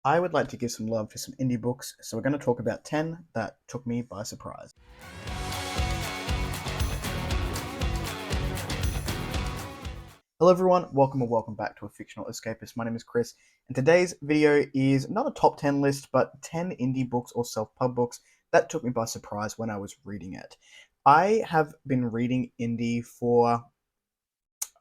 I would like to give some love to some indie books, so we're going to talk about 10 that took me by surprise. Hello everyone, welcome or welcome back to A Fictional Escapist. My name is Kris, and today's video is not a top 10 list, but 10 indie books or self-pub books that took me by surprise when I was reading it. I have been reading indie for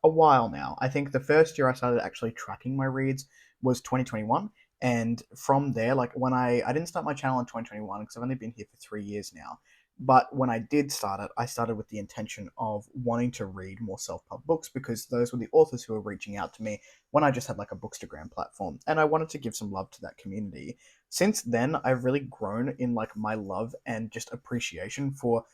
a while now. I think the first year I started actually tracking my reads was 2021. And from there, like when I didn't start my channel in 2021 because I've only been here for 3 years now. But when I did start it, I started with the intention of wanting to read more self-pub books because those were the authors who were reaching out to me when I just had like a Bookstagram platform. And I wanted to give some love to that community. Since then, I've really grown in like my love and just appreciation for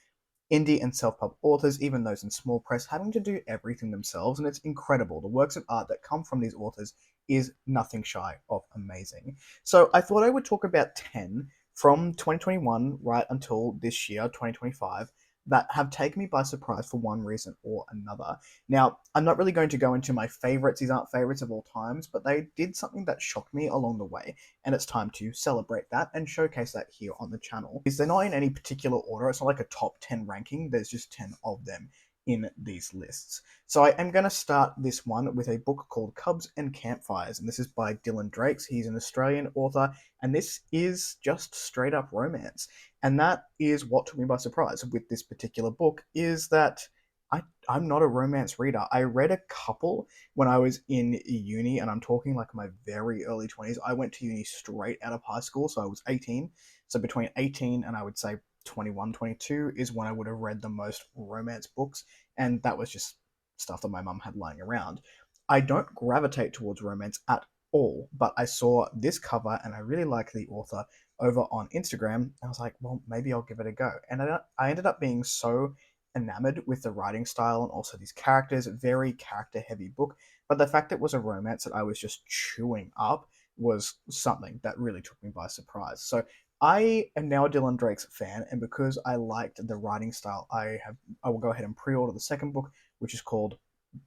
indie and self-pub authors, even those in small press, having to do everything themselves, and it's incredible. The works of art that come from these authors is nothing shy of amazing. So I thought I would talk about 10 from 2021 right until this year, 2025, that have taken me by surprise for one reason or another. Now, I'm not really going to go into my favorites. These aren't favorites of all times, but they did something that shocked me along the way, and it's time to celebrate that and showcase that here on the channel. They're not in any particular order. It's not like a top 10 ranking. There's just 10 of them in these lists. So I am going to start this one with a book called Cubs and Campfires, and this is by Dylan Drakes. He's an Australian author, and this is just straight up romance. And that is what took me by surprise with this particular book, is that I'm not a romance reader. I read a couple when I was in uni, and I'm talking like my very early 20s. I went to uni straight out of high school, so I was 18. So between 18 and I would say 21, 22 is when I would have read the most romance books, and that was just stuff that my mum had lying around. I don't gravitate towards romance at all, but I saw this cover and I really like the author over on Instagram. I was like, well, maybe I'll give it a go. And I ended up being so enamored with the writing style and also these characters, very character heavy book. But the fact it was a romance that I was just chewing up was something that really took me by surprise. So I am now a Dylan Drake's fan, and because I liked the writing style, I will go ahead and pre-order the second book, which is called,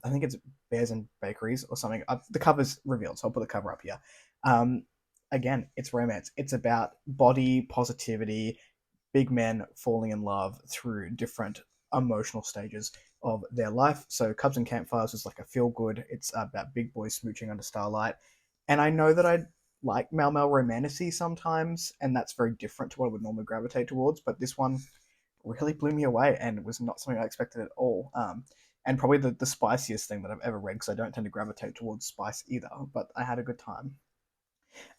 I think it's Bears and Bakeries or something. The cover's revealed, so I'll put the cover up here. Um, Again, it's romance. It's about body positivity, big men falling in love through different emotional stages of their life. So Cubs and Campfires is like a feel good. It's about big boys smooching under starlight. And I know that I like Mal romantasy sometimes, and that's very different to what I would normally gravitate towards. But this one really blew me away and was not something I expected at all. And probably the spiciest thing that I've ever read, because I don't tend to gravitate towards spice either. But I had a good time.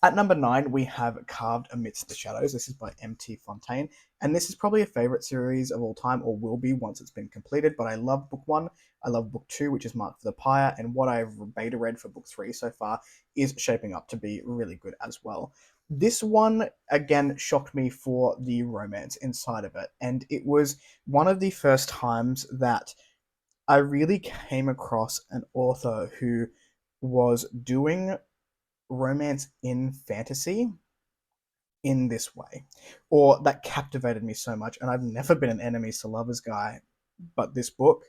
At number 9, we have Carved Amidst the Shadows. This is by M.T. Fontaine, and this is probably a favorite series of all time, or will be once it's been completed. But I love book 1, I love book 2, which is Marked for the Pyre, and what I've beta read for book 3 so far is shaping up to be really good as well. This one, again, shocked me for the romance inside of it, and it was one of the first times that I really came across an author who was doing romance in fantasy in this way, or that captivated me so much. And I've never been an enemies to lovers guy, but this book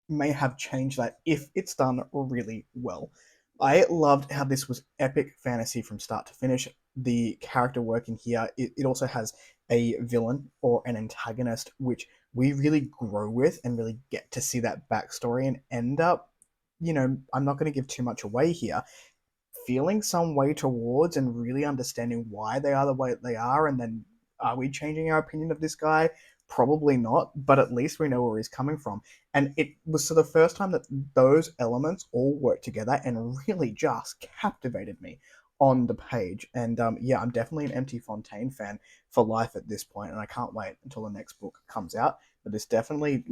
may have changed that if it's done really well. I loved how this was epic fantasy from start to finish. The character work in here, it also has a villain or an antagonist, which we really grow with and really get to see that backstory and end up, I'm not going to give too much away here, feeling some way towards and really understanding why they are the way they are. And then, are we changing our opinion of this guy? Probably not, but at least we know where he's coming from. And it was for the first time that those elements all worked together and really just captivated me on the page. And yeah, I'm definitely an MT Fontaine fan for life at this point, and I can't wait until the next book comes out. But this definitely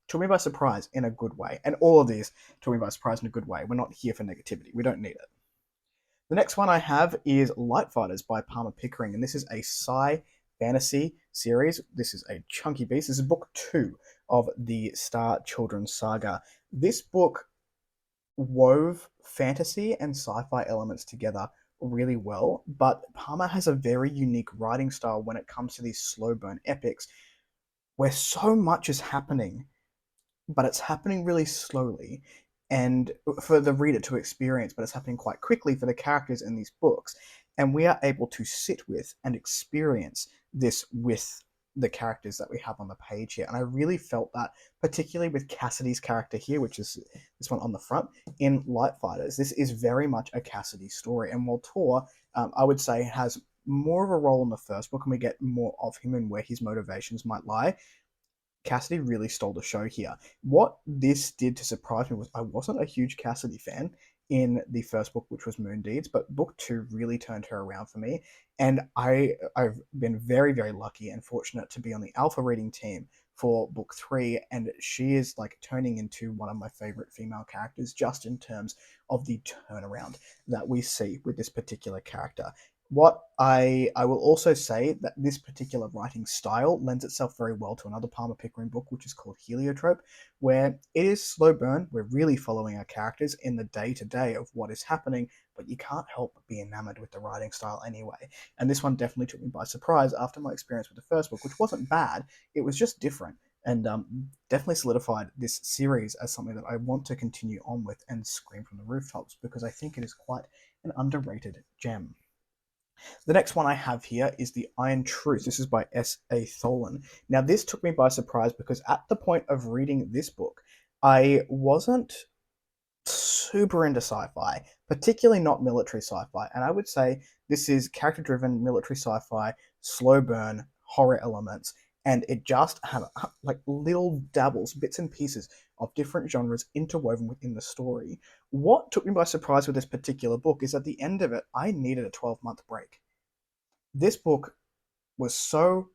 took me by surprise in a good way. And all of these took me by surprise in a good way. We're not here for negativity. We don't need it. The next one I have is Light Fighters by Palmer Pickering, and this is a sci fantasy series. This is a chunky beast. This is book 2 of the Star Children's saga. This book wove fantasy and sci-fi elements together really well, but Palmer has a very unique writing style when it comes to these slow burn epics where so much is happening, but it's happening really slowly. and for the reader to experience, but it's happening quite quickly for the characters in these books. And we are able to sit with and experience this with the characters that we have on the page here. And I really felt that, particularly with Cassidy's character here, which is this one on the front, in Light Fighters. This is very much a Cassidy story. And while Tor, I would say, has more of a role in the first book, and we get more of him and where his motivations might lie, Cassidy really stole the show here. What this did to surprise me was I wasn't a huge Cassidy fan in the first book, which was Moon Deeds, but book two really turned her around for me. And I've been very, very lucky and fortunate to be on the alpha reading team for book three, and she is like turning into one of my favorite female characters just in terms of the turnaround that we see with this particular character. What I will also say that this particular writing style lends itself very well to another Palmer Pickering book, which is called Heliotrope, where it is slow burn. We're really following our characters in the day-to-day of what is happening, but you can't help but be enamored with the writing style anyway. And this one definitely took me by surprise after my experience with the first book, which wasn't bad. It was just different, and definitely solidified this series as something that I want to continue on with and scream from the rooftops, because I think it is quite an underrated gem. The next one I have here is The Iron Truth. This is by S.A. Tholen. Now, this took me by surprise because at the point of reading this book, I wasn't super into sci-fi, particularly not military sci-fi. And I would say this is character-driven military sci-fi, slow burn, horror elements, and it just had like little dabbles, bits and pieces of different genres interwoven within the story. What took me by surprise with this particular book is at the end of it, I needed a 12-month break. This book was so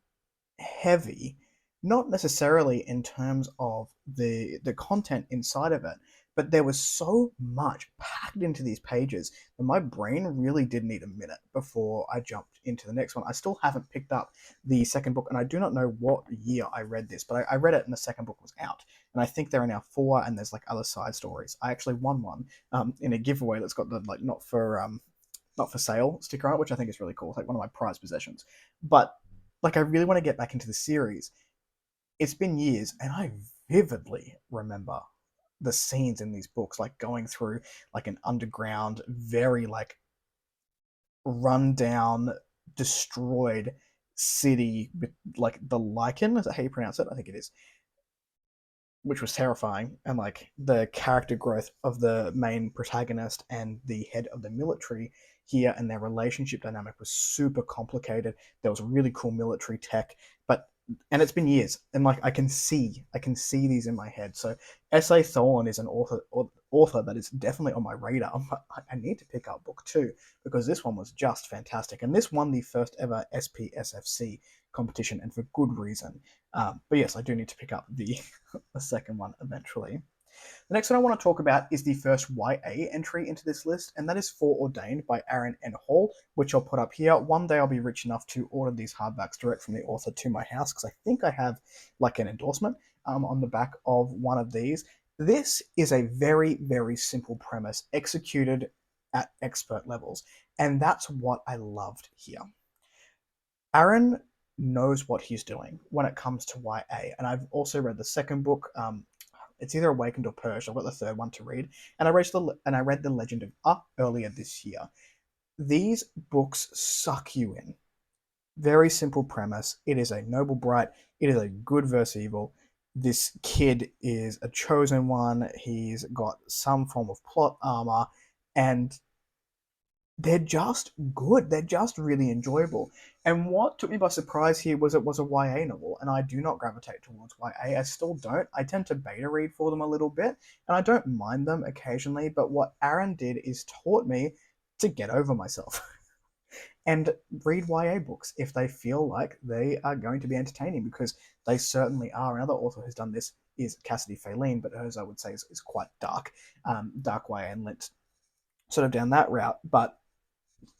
heavy, not necessarily in terms of the content inside of it, but there was so much packed into these pages that my brain really did need a minute before I jumped into the next one. I still haven't picked up the second book, and I do not know what year I read this, but I read it and the second book was out. And I think there are now four, and there's like other side stories. I actually won one in a giveaway that's got the like not for sale sticker on it, which I think is really cool. It's like one of my prized possessions. But like I really want to get back into the series. It's been years, and I vividly remember the scenes in these books, like going through like an underground, very like rundown, destroyed city with like the lichen. Is that how you pronounce it? I think it is, which was terrifying. And like the character growth of the main protagonist and the head of the military here, and their relationship dynamic was super complicated. There was really cool military tech, but and it's been years, and like I can see these in my head. So S.A. Tholen is an author that is definitely on my radar, but I need to pick up book two because this one was just fantastic, and this won the first ever SPSFC competition, and for good reason. But yes, I do need to pick up the second one eventually. The next one I want to talk about is the first YA entry into this list, and that is Foreordained by Aaron N. Hall, which I'll put up here. One day I'll be rich enough to order these hardbacks direct from the author to my house, because I think I have like an endorsement on the back of one of these. This is a very, very simple premise executed at expert levels, and that's what I loved here. Aaron knows what he's doing when it comes to YA, and I've also read the second book. It's either Awakened or Purged. I've got the third one to read, and I read the Legend of earlier this year. These books suck you in. Very simple premise. It is a noble bright. It is a good versus evil. This kid is a chosen one. He's got some form of plot armor, and they're just good. They're just really enjoyable. And what took me by surprise here was it was a YA novel, and I do not gravitate towards YA. I still don't. I tend to beta read for them a little bit, and I don't mind them occasionally, but what Aaron did is taught me to get over myself and read YA books if they feel like they are going to be entertaining, because they certainly are. Another author who's done this is Cassidy Faline, but hers I would say is quite dark, dark YA and lit sort of down that route. But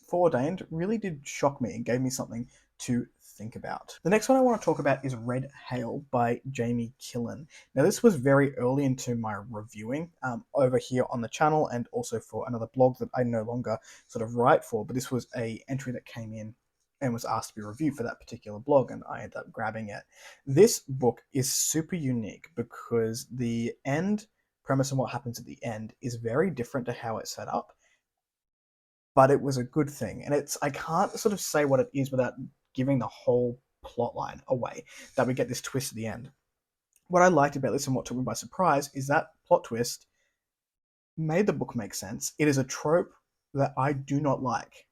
Foreordained really did shock me and gave me something to think about. The next one I want to talk about is Red Hail by Jamie Killen. Now, this was very early into my reviewing over here on the channel, and also for another blog that I no longer sort of write for, but this was a entry that came in and was asked to be reviewed for that particular blog, and I ended up grabbing it. This book is super unique because the end premise and what happens at the end is very different to how it's set up, but it was a good thing. And I can't sort of say what it is without giving the whole plot line away, that we get this twist at the end. What I liked about this and what took me by surprise is that plot twist made the book make sense. It is a trope that I do not like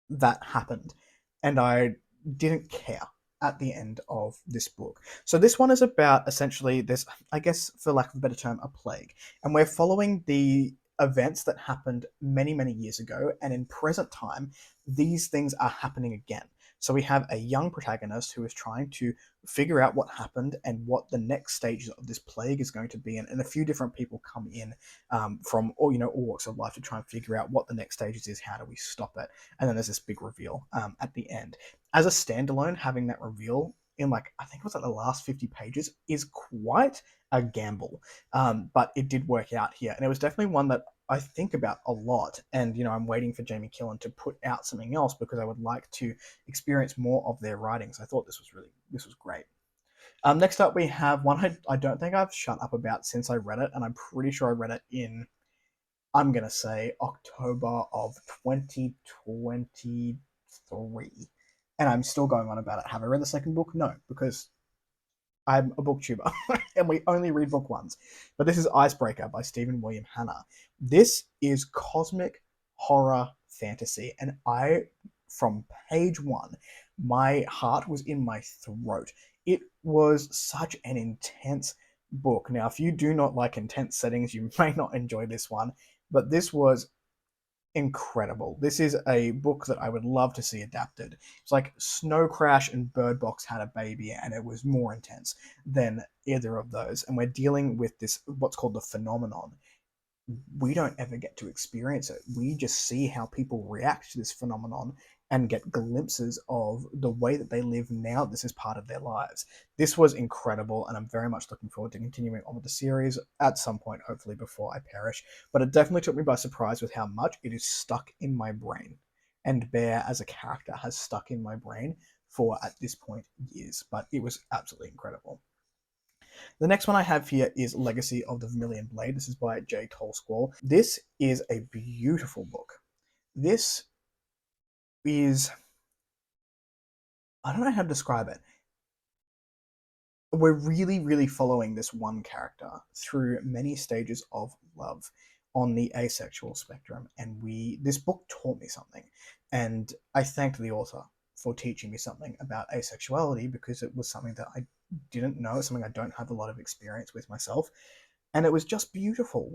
that happened, and I didn't care at the end of this book. So this one is about essentially this, I guess, for lack of a better term, a plague, and we're following the events that happened many, many years ago, and in present time, these things are happening again. So we have a young protagonist who is trying to figure out what happened and what the next stages of this plague is going to be, and a few different people come in from all walks of life to try and figure out what the next stages is. How do we stop it? And then there's this big reveal at the end. As a standalone, having that reveal in I think it was the last 50 pages is quite a gamble, but it did work out here, and it was definitely one that I think about a lot. And I'm waiting for Jamie Killen to put out something else because I would like to experience more of their writings. I thought this was great. Next up, we have one I don't think I've shut up about since I read it, and I'm pretty sure I read it in, I'm going to say, October of 2023. And I'm still going on about it. Have I read the second book? No, because I'm a booktuber and we only read book ones. But this is Icebreaker by Stephen William Hanna. This is cosmic horror fantasy. And from page one, my heart was in my throat. It was such an intense book. Now, if you do not like intense settings, you may not enjoy this one, but this was incredible. This is a book that I would love to see adapted. It's like Snow Crash and Bird Box had a baby, and it was more intense than either of those. And we're dealing with this, what's called the phenomenon. We don't ever get to experience it. We just see how people react to this phenomenon and get glimpses of the way that they live now. This is part of their lives. This was incredible, and I'm very much looking forward to continuing on with the series at some point, hopefully before I perish. But it definitely took me by surprise with how much it is stuck in my brain. And Bear as a character has stuck in my brain for, at this point, years. But it was absolutely incredible. The next one I have here is Legacy of the Vermillion Blade. This is by J. Tolsquall. This is a beautiful book. This is, I don't know how to describe it. We're really, really following this one character through many stages of love on the asexual spectrum. And this book taught me something. And I thanked the author for teaching me something about asexuality, because it was something that I didn't know, something I don't have a lot of experience with myself. And it was just beautiful.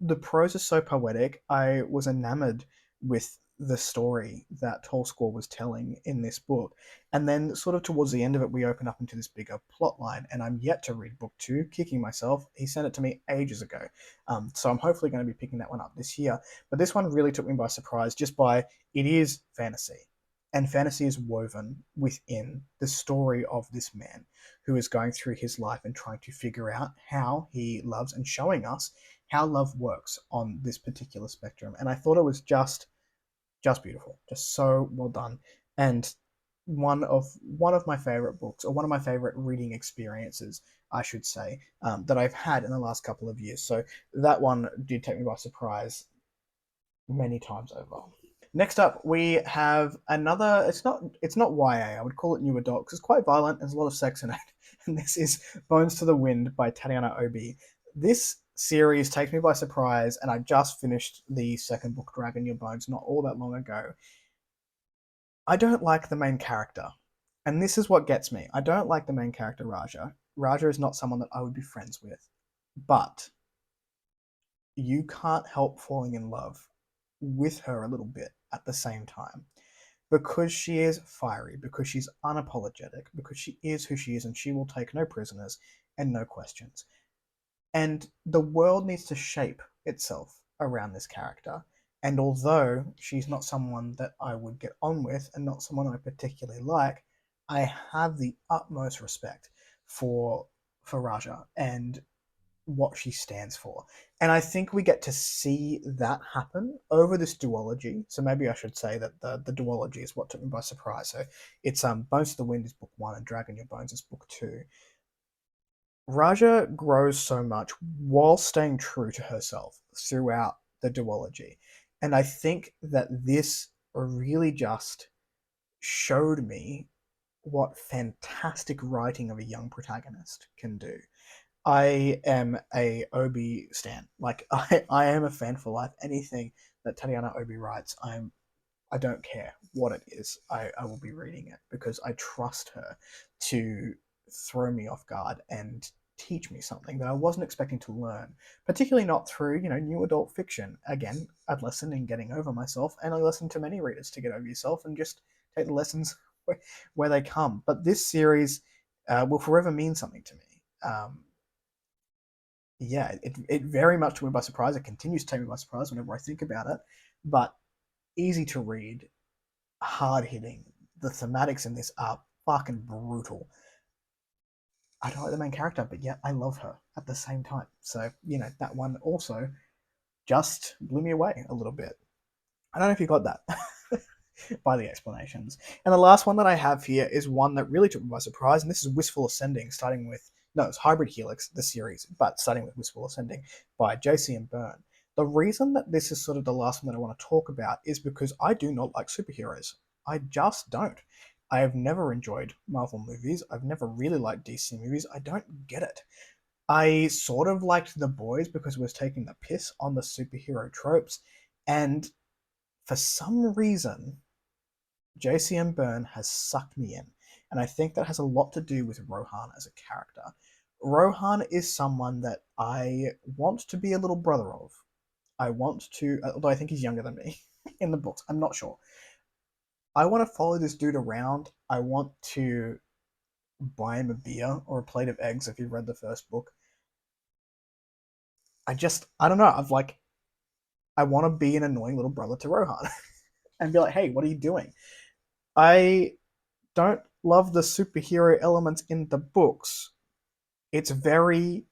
The prose is so poetic. I was enamored with the story that Tolsquall was telling in this book. And then sort of towards the end of it, we open up into this bigger plot line, and I'm yet to read book 2, kicking myself. He sent it to me ages ago. So I'm hopefully going to be picking that one up this year. But this one really took me by surprise, just by, it is fantasy. And fantasy is woven within the story of this man who is going through his life and trying to figure out how he loves, and showing us how love works on this particular spectrum. And I thought it was just beautiful, just so well done, and one of my favorite books, or one of my favorite reading experiences, I should say, that I've had in the last couple of years. So that one did take me by surprise many times over. Next up, we have another. It's not YA. I would call it new adult because it's quite violent. There's a lot of sex in it, and this is Bones to the Wind by Tatiana Obi. This series takes me by surprise, and I just finished the second book, Dragon Your Bones, not all that long ago. I don't like the main character, and this is what gets me. I don't like the main character, Raja. Raja is not someone that I would be friends with, but you can't help falling in love with her a little bit at the same time, because she is fiery, because she's unapologetic, because she is who she is, and she will take no prisoners and no questions. And the world needs to shape itself around this character. And although she's not someone that I would get on with, and not someone I particularly like, I have the utmost respect for Raja and what she stands for. And I think we get to see that happen over this duology. So maybe I should say that the duology is what took me by surprise. So it's Bones to the Wind is book 1 and Dragon Your Bones is book 2. Raja grows so much while staying true to herself throughout the duology. And I think that this really just showed me what fantastic writing of a young protagonist can do. I am a Obi stan. Like I am a fan for life. Anything that Tatiana Obi writes, I don't care what it is. I will be reading it because I trust her to throw me off guard and teach me something that I wasn't expecting to learn, particularly not through, new adult fiction. Again, I'd lesson in getting over myself, and I listen to many readers to get over yourself and just take the lessons where they come. But this series will forever mean something to me. Yeah, it very much took me by surprise. It continues to take me by surprise whenever I think about it, but easy to read, hard hitting. The thematics in this are fucking brutal. I don't like the main character, but yet I love her at the same time. So, that one also just blew me away a little bit. I don't know if you got that by the explanations. And the last one that I have here is one that really took me by surprise, and this is Wistful Ascending, starting with, no, it's Hybrid Helix, the series, but starting with Wistful Ascending by JC and Byrne. The reason that this is sort of the last one that I want to talk about is because I do not like superheroes. I just don't. I have never enjoyed Marvel movies. I've never really liked DC movies. I don't get it. I sort of liked The Boys because it was taking the piss on the superhero tropes, and for some reason, JCM Byrne has sucked me in. And I think that has a lot to do with Rohan as a character. Rohan is someone that I want to be a little brother of. I want to, although I think he's younger than me in the books, I'm not sure. I want to follow this dude around. I want to buy him a beer or a plate of eggs if you've read the first book. I don't know. I want to be an annoying little brother to Rohan and be like, hey, what are you doing? I don't love the superhero elements in the books. It's very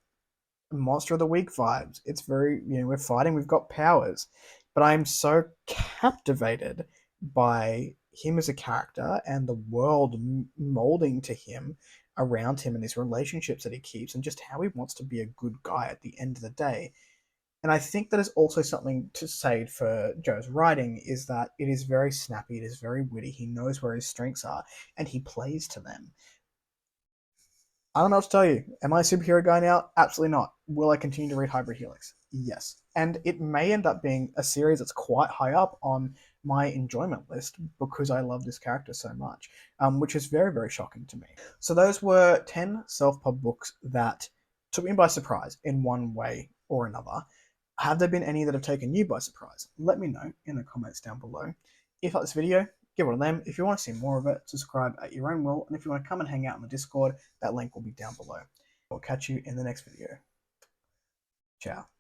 Monster of the Week vibes. It's very, we're fighting, we've got powers. But I'm so captivated by him as a character and the world molding to him around him and these relationships that he keeps and just how he wants to be a good guy at the end of the day. And I think that is also something to say for Joe's writing is that it is very snappy, it is very witty, he knows where his strengths are, and he plays to them. I don't know what to tell you. Am I a superhero guy now? Absolutely not. Will I continue to read Hybrid Helix? Yes. And it may end up being a series that's quite high up on my enjoyment list because I love this character so much, which is very, very shocking to me. So those were 10 self-pub books that took me by surprise in one way or another. Have there been any that have taken you by surprise? Let me know in the comments down below. If you like this video, give one of them. If you want to see more of it, subscribe at your own will. And if you want to come and hang out in the Discord, that link will be down below. I'll catch you in the next video. Ciao.